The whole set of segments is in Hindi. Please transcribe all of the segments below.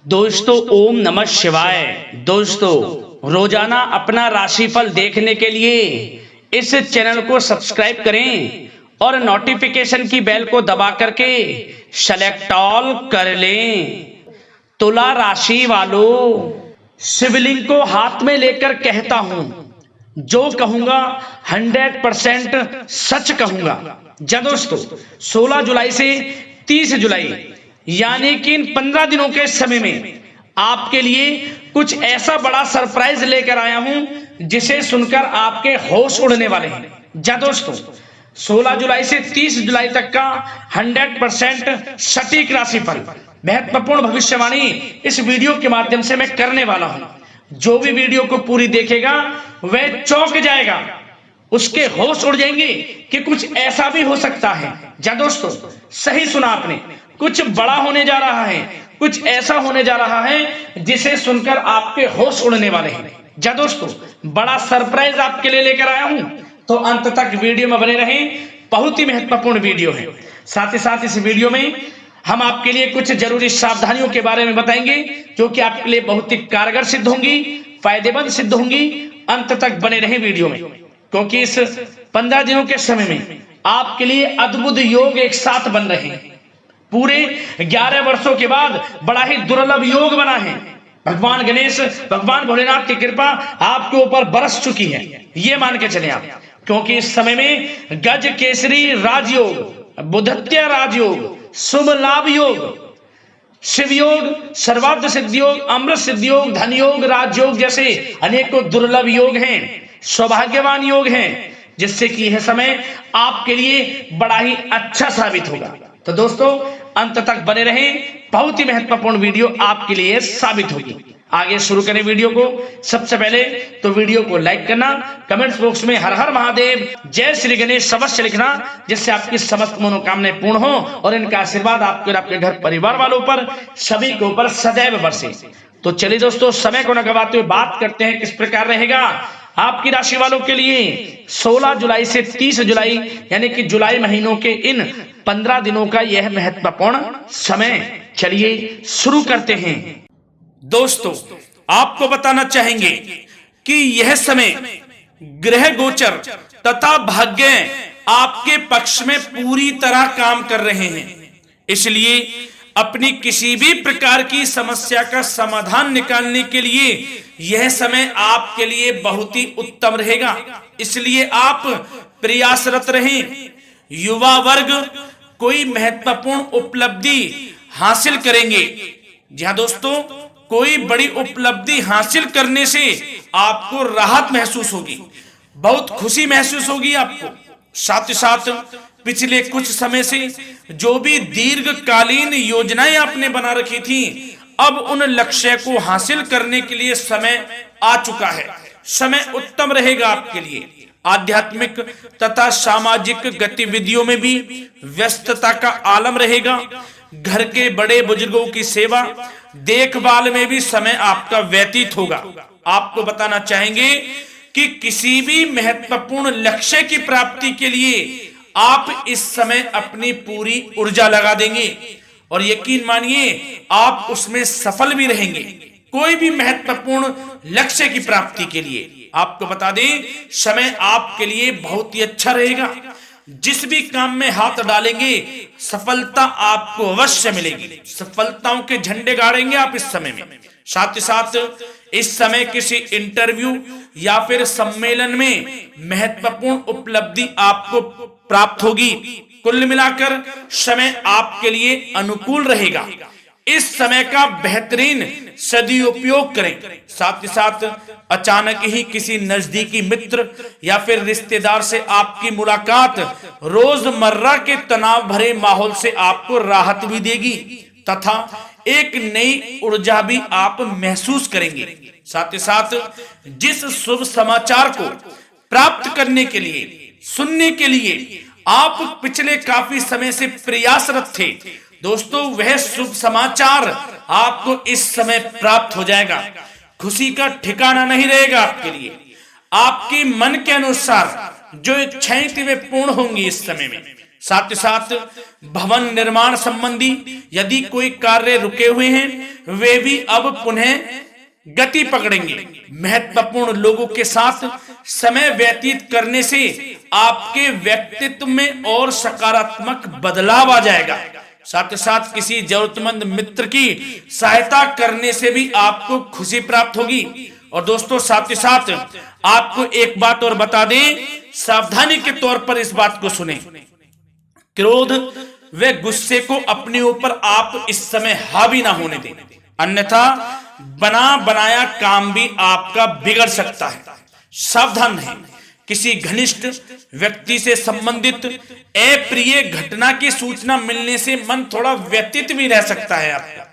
दोस्तों ओम नमः शिवाय। दोस्तों रोजाना अपना राशिफल देखने के लिए इस चैनल को सब्सक्राइब करें और नोटिफिकेशन की बेल को दबा करके सेलेक्ट ऑल कर लें। तुला राशि वालों, शिवलिंग को हाथ में लेकर कहता हूं, जो कहूंगा 100% सच कहूंगा। जा दोस्तों 16 जुलाई से 30 जुलाई यानी कि इन 15 दिनों के समय में आपके लिए कुछ ऐसा बड़ा सरप्राइज लेकर आया हूं जिसे सुनकर आपके होश उड़ने वाले हैं। जा दोस्तों 16 जुलाई से 30 जुलाई तक का 100% सटीक राशिफल, महत्वपूर्ण भविष्यवाणी इस वीडियो के माध्यम से मैं करने वाला हूं। जो भी वीडियो को पूरी देखेगा वह चौंक जाएगा, उसके होश उड़ जाएंगे कि कुछ ऐसा भी हो सकता है। जा दोस्तों सही सुना आपने, कुछ बड़ा होने जा रहा है, कुछ ऐसा होने जा रहा है जिसे सुनकर आपके होश उड़ने वाले हैं। जा दोस्तों बड़ा सरप्राइज आपके लिए लेकर आया हूं, तो अंत तक वीडियो में बने रहें। बहुत ही महत्वपूर्ण वीडियो है। साथ ही साथ इस वीडियो में हम आपके लिए कुछ जरूरी सावधानियों के बारे में बताएंगे जो कि आपके लिए बहुत ही कारगर सिद्ध होंगी, फायदेमंद सिद्ध होंगी। अंत तक बने रहें वीडियो में, क्योंकि इस 15 दिनों के समय में आपके लिए अद्भुत योग एक साथ बन रहे हैं। पूरे 11 वर्षों के बाद बड़ा ही दुर्लभ योग बना है। भगवान गणेश, भगवान भोलेनाथ की कृपा आपके ऊपर बरस चुकी है, ये मान के चले आप। क्योंकि इस समय में गज केसरी राजयोग, बुधत्य राजयोग, शुभ लाभ योग, शिव योग, सर्वार्थ सिद्धि योग, अमृत सिद्धि योग, धन योग, राजयोग जैसे अनेकों दुर्लभ योग हैं, सौभाग्यवान योग हैं, जिससे कि यह समय आपके लिए बड़ा ही अच्छा साबित होगा। तो दोस्तों अंत तक बने रहें, बहुत ही महत्वपूर्ण वीडियो आपके लिए साबित होगी। आगे शुरू करें वीडियो को। सबसे पहले तो वीडियो को लाइक करना, कमेंट्स बॉक्स में हर हर महादेव, जय श्री गणेश अवश्य लिखना, जिससे आपकी समस्त मनोकामनाएं पूर्ण हो और इनका आशीर्वाद आपके और आपके घर परिवार वालों पर, सभी के ऊपर सदैव बरसे। तो चलिए दोस्तों समय को न गवाते हुए बात करते हैं किस प्रकार रहेगा आपकी राशि वालों के लिए 16 जुलाई से 30 जुलाई यानी कि जुलाई महीनों के इन 15 दिनों का यह महत्वपूर्ण समय। चलिए शुरू करते हैं। दोस्तों आपको बताना चाहेंगे कि यह समय ग्रह गोचर तथा भाग्य आपके पक्ष में पूरी तरह काम कर रहे हैं। इसलिए अपनी किसी भी प्रकार की समस्या का समाधान निकालने के लिए यह समय आपके लिए बहुत ही उत्तम रहेगा। इसलिए आप प्रयासरत रहें। युवा वर्ग कोई महत्वपूर्ण उपलब्धि हासिल करेंगे। जी हाँ दोस्तों, कोई बड़ी उपलब्धि हासिल करने से आपको राहत महसूस होगी, बहुत खुशी महसूस होगी आपको। साथ ही साथ पिछले कुछ समय से जो भी दीर्घकालीन योजनाएं आपने बना रखी थी, अब उन लक्ष्य को हासिल करने के लिए समय आ चुका है। समय उत्तम रहेगा आपके लिए। आध्यात्मिक तथा सामाजिक गतिविधियों में भी व्यस्तता का आलम रहेगा। घर के बड़े बुजुर्गों की सेवा देखभाल में भी समय आपका व्यतीत होगा। आपको बताना चाहेंगे कि किसी भी महत्वपूर्ण लक्ष्य की प्राप्ति के लिए आप इस समय अपनी पूरी ऊर्जा लगा देंगे और यकीन मानिए आप उसमें सफल भी रहेंगे। कोई भी महत्वपूर्ण लक्ष्य की प्राप्ति के लिए आपको बता दें समय आपके लिए बहुत ही अच्छा रहेगा। जिस भी काम में हाथ डालेंगे सफलता आपको अवश्य मिलेगी। सफलताओं के झंडे गाड़ेंगे आप इस समय में। साथ ही साथ इस समय किसी इंटरव्यू या फिर सम्मेलन में महत्वपूर्ण उपलब्धि आपको प्राप्त होगी। कुल मिलाकर समय आपके लिए अनुकूल रहेगा। इस समय का बेहतरीन सदुपयोग करें। साथ ही साथ अचानक ही किसी नजदीकी मित्र या फिर रिश्तेदार से आपकी मुलाकात रोजमर्रा के तनाव भरे माहौल से आपको राहत भी देगी तथा एक नई ऊर्जा भी आप महसूस करेंगे। साथ ही साथ जिस शुभ समाचार को प्राप्त करने के लिए, सुनने के लिए आप पिछले काफी समय से प्रयासरत थे दोस्तों, वह शुभ समाचार आपको इस समय प्राप्त हो जाएगा। खुशी का ठिकाना नहीं रहेगा आपके लिए। आपके मन के अनुसार जो इच्छाएं थी वे पूर्ण होंगी इस समय में। साथ ही साथ भवन निर्माण संबंधी यदि कोई कार्य रुके हुए हैं, वे भी अब पुनः गति पकड़ेंगे। महत्वपूर्ण लोगों के साथ समय व्यतीत करने से आपके व्यक्तित्व में और सकारात्मक बदलाव आ जाएगा। साथ ही साथ किसी जरूरतमंद मित्र की सहायता करने से भी आपको खुशी प्राप्त होगी। और दोस्तों साथ ही साथ आपको एक बात और बता दें, सावधानी के तौर पर इस बात को सुने। क्रोध व गुस्से को अपने ऊपर आप इस समय हावी ना होने दें, अन्यथा बना बनाया काम भी आपका बिगड़ सकता है। सावधान रहें। किसी घनिष्ठ व्यक्ति से संबंधित अप्रिय घटना की सूचना मिलने से मन थोड़ा व्यथित भी रह सकता है आपका।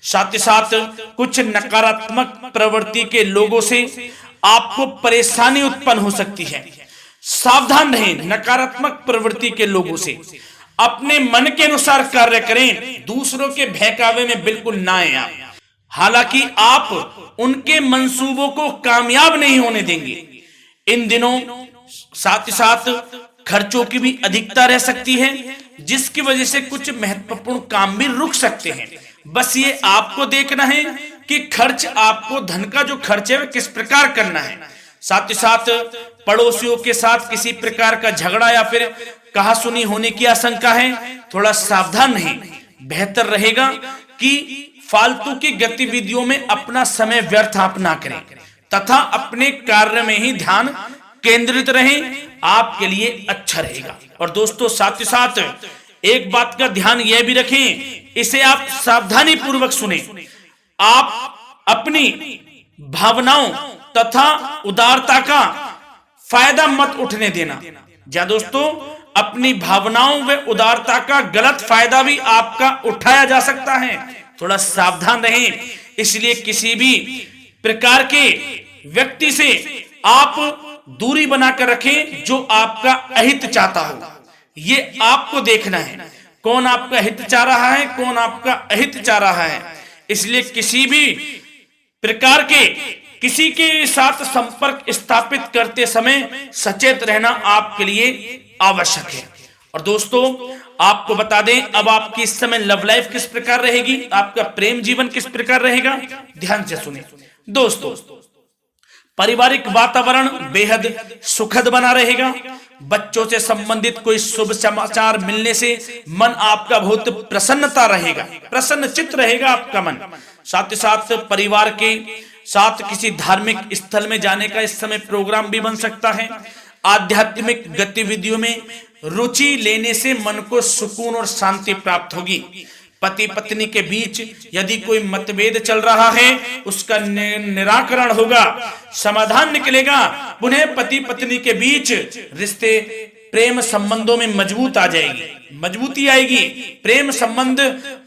साथ ही साथ कुछ नकारात्मक प्रवृत्ति के लोगों से आपको परेशानी उत्पन्न हो सकती है। सावधान रहें नकारात्मक प्रवृत्ति के लोगों से। अपने मन के अनुसार कार्य करें, दूसरों के बहकावे में बिल्कुल ना आए आप। हालांकि आप उनके मंसूबों को कामयाब नहीं होने देंगे। इन दिनों साथ ही साथ खर्चों की भी अधिकता रह सकती है, जिसकी वजह से कुछ महत्वपूर्ण काम भी रुक सकते हैं। बस ये आपको देखना है कि खर्च, आपको धन का जो खर्च है वह किस प्रकार करना है। साथ ही साथ पड़ोसियों के साथ किसी प्रकार का झगड़ा या फिर कहासुनी होने की आशंका है, थोड़ा सावधान रहें। बेहतर रहेगा कि फालतू की गतिविधियों में अपना समय व्यर्थ आप ना करें तथा अपने कार्य में ही ध्यान केंद्रित रहें, आपके लिए अच्छा रहेगा। और दोस्तों साथ ही साथ एक बात का ध्यान यह भी रखें, इसे आप सावधानी पूर्वक सुने। आप अपनी भावनाओं तथा उदारता का फायदा मत उठने देना। या दोस्तों अपनी भावनाओं व उदारता का गलत फायदा भी आपका उठाया जा सकता है, थोड़ा सावधान रहें। इसलिए किसी भी प्रकार के व्यक्ति से आप दूरी बनाकर रखें जो आपका अहित चाहता हो। ये आपको देखना है, कौन आपका हित चाह रहा है, कौन आपका अहित चाह रहा है। इसलिए किसी भी प्रकार के किसी के साथ संपर्क स्थापित करते समय सचेत रहना आपके लिए आवश्यक है। और दोस्तों आपको बता दें, अब आपकी इस समय लव लाइफ किस प्रकार रहेगी, आपका प्रेम जीवन किस प्रकार रहेगा, ध्यान से सुने। दोस्तों पारिवारिक वातावरण बेहद सुखद बना रहेगा। बच्चों से संबंधित कोई शुभ समाचार मिलने से मन आपका बहुत प्रसन्नता रहेगा, प्रसन्न चित्त रहेगा आपका मन। साथ ही साथ परिवार के साथ किसी धार्मिक स्थल में जाने का इस समय प्रोग्राम भी बन सकता है। आध्यात्मिक गतिविधियों में रुचि लेने से मन को सुकून और शांति प्राप्त होगी। पति पत्नी के बीच यदि कोई मतभेद चल रहा है उसका निराकरण होगा, समाधान निकलेगा। पुनः पति पत्नी के बीच रिश्ते प्रेम संबंधों में मजबूत आ जाएगी, मजबूती आएगी। प्रेम संबंध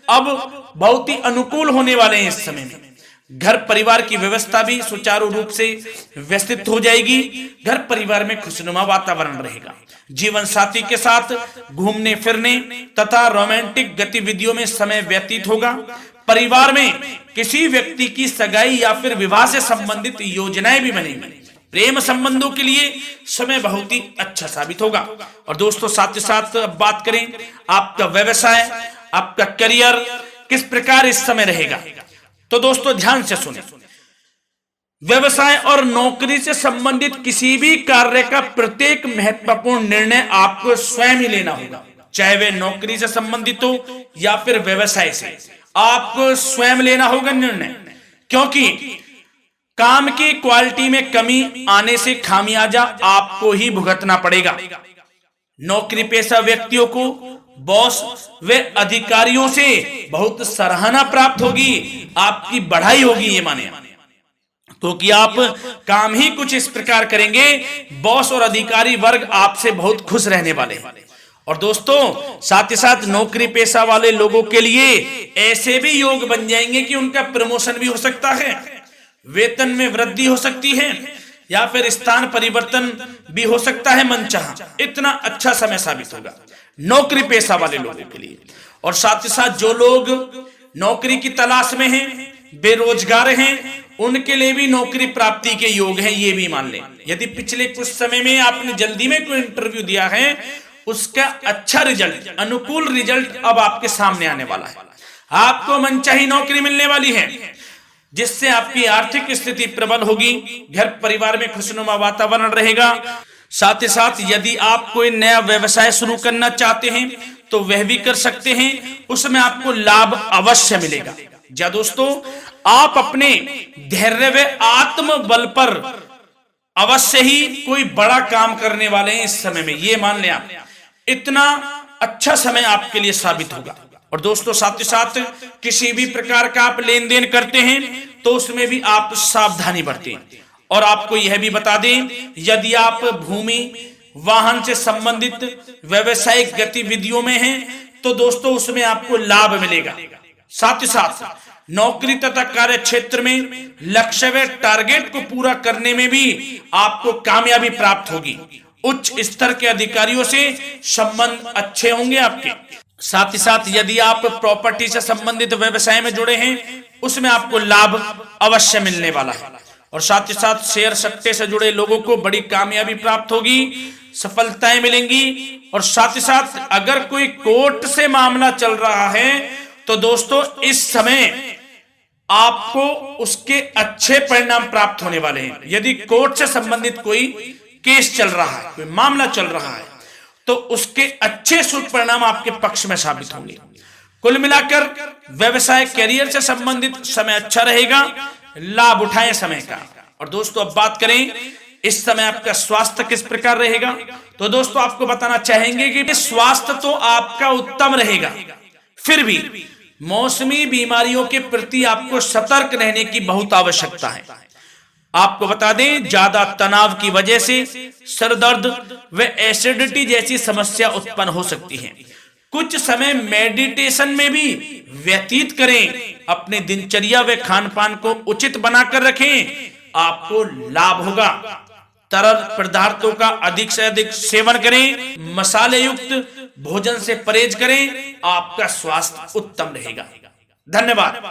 अब बहुत ही अनुकूल होने वाले हैं इस समय में। घर परिवार की व्यवस्था भी सुचारू रूप से व्यवस्थित हो जाएगी। घर परिवार में खुशनुमा वातावरण रहेगा। जीवन साथी के साथ घूमने फिरने तथा रोमांटिक गतिविधियों में समय व्यतीत होगा। परिवार में किसी व्यक्ति की सगाई या फिर विवाह से संबंधित योजनाएं भी बनेंगी। प्रेम संबंधों के लिए समय बहुत ही अच्छा साबित होगा। और दोस्तों साथ ही साथ बात करें आपका व्यवसाय, आपका करियर किस प्रकार इस समय रहेगा, तो दोस्तों ध्यान से सुने। व्यवसाय और नौकरी से संबंधित किसी भी कार्य का प्रत्येक महत्वपूर्ण निर्णय आपको स्वयं ही लेना होगा, चाहे वह नौकरी से संबंधित हो या फिर व्यवसाय से। आपको स्वयं लेना होगा निर्णय, क्योंकि काम की क्वालिटी में कमी आने से खामियाजा आपको ही भुगतना पड़ेगा। नौकरी पेशा व्यक्तियों को बॉस व अधिकारियों से बहुत सराहना प्राप्त होगी, आपकी बढ़ाई होगी, ये माने, क्योंकि आप काम ही कुछ इस प्रकार करेंगे, बॉस और अधिकारी वर्ग आपसे बहुत खुश रहने वाले हैं। और दोस्तों साथ ही साथ नौकरी पेशा वाले लोगों के लिए ऐसे भी योग बन जाएंगे कि उनका प्रमोशन भी हो सकता है, वेतन में वृद्धि हो सकती है या फिर स्थान परिवर्तन भी हो सकता है मनचाहा। इतना अच्छा समय साबित होगा नौकरी पेशा वाले लोगों के लिए। और साथ ही साथ जो लोग नौकरी की तलाश में हैं, बेरोजगार हैं, उनके लिए भी नौकरी प्राप्ति के योग हैं, ये भी मान लें। यदि पिछले कुछ समय में आपने जल्दी में कोई इंटरव्यू दिया है, उसका अच्छा रिजल्ट, अनुकूल रिजल्ट अब आपके सामने आने वाला है। आपको मनचाही नौकरी मिलने वाली है, जिससे आपकी आर्थिक स्थिति प्रबल होगी। घर परिवार में खुशनुमा वातावरण रहेगा। साथ ही साथ यदि आप कोई नया व्यवसाय शुरू करना चाहते हैं तो वह भी कर सकते हैं, उसमें आपको लाभ अवश्य मिलेगा। या दोस्तों, आप अपने धैर्य व आत्मबल पर अवश्य ही कोई बड़ा काम करने वाले हैं इस समय में। ये मान लें आप, इतना अच्छा समय आपके लिए साबित होगा। और दोस्तों, साथ ही साथ किसी भी प्रकार का आप लेन देन करते हैं तो उसमें भी आप सावधानी बरतें। और आपको यह भी बता दें, यदि आप भूमि वाहन से संबंधित व्यवसायिक गतिविधियों में हैं तो दोस्तों उसमें आपको लाभ मिलेगा। साथ ही साथ नौकरी तथा कार्य क्षेत्र में लक्ष्य व टारगेट को पूरा करने में भी आपको कामयाबी प्राप्त होगी। उच्च स्तर के अधिकारियों से संबंध अच्छे होंगे आपके। साथ ही साथ यदि आप प्रॉपर्टी से संबंधित व्यवसाय में जुड़े हैं उसमें आपको लाभ अवश्य मिलने वाला है। और साथ ही साथ शेयर सट्टे से जुड़े लोगों को बड़ी कामयाबी प्राप्त होगी, सफलताएं मिलेंगी। और साथ ही साथ अगर कोई कोर्ट से मामला चल रहा है तो दोस्तों इस समय आपको उसके अच्छे परिणाम प्राप्त होने वाले हैं। यदि कोर्ट से संबंधित कोई केस चल रहा है, कोई मामला चल रहा है, तो उसके अच्छे शुभ परिणाम आपके पक्ष में साबित होंगे। कुल मिलाकर व्यवसाय कैरियर से संबंधित समय अच्छा रहेगा, लाभ उठाएं समय का। और दोस्तों, अब बात करें इस समय आपका स्वास्थ्य किस प्रकार रहेगा, तो दोस्तों आपको बताना चाहेंगे कि स्वास्थ्य तो आपका उत्तम रहेगा, फिर भी मौसमी बीमारियों के प्रति आपको सतर्क रहने की बहुत आवश्यकता है। आपको बता दें, ज्यादा तनाव की वजह से सर दर्द व एसिडिटी जैसी समस्या उत्पन्न हो सकती है। कुछ समय मेडिटेशन में भी व्यतीत करें। अपने दिनचर्या व खान पान को उचित बनाकर रखें, आपको लाभ होगा। तरल पदार्थों का अधिक से अधिक सेवन करें, मसाले युक्त भोजन से परहेज करें, आपका स्वास्थ्य उत्तम रहेगा। धन्यवाद।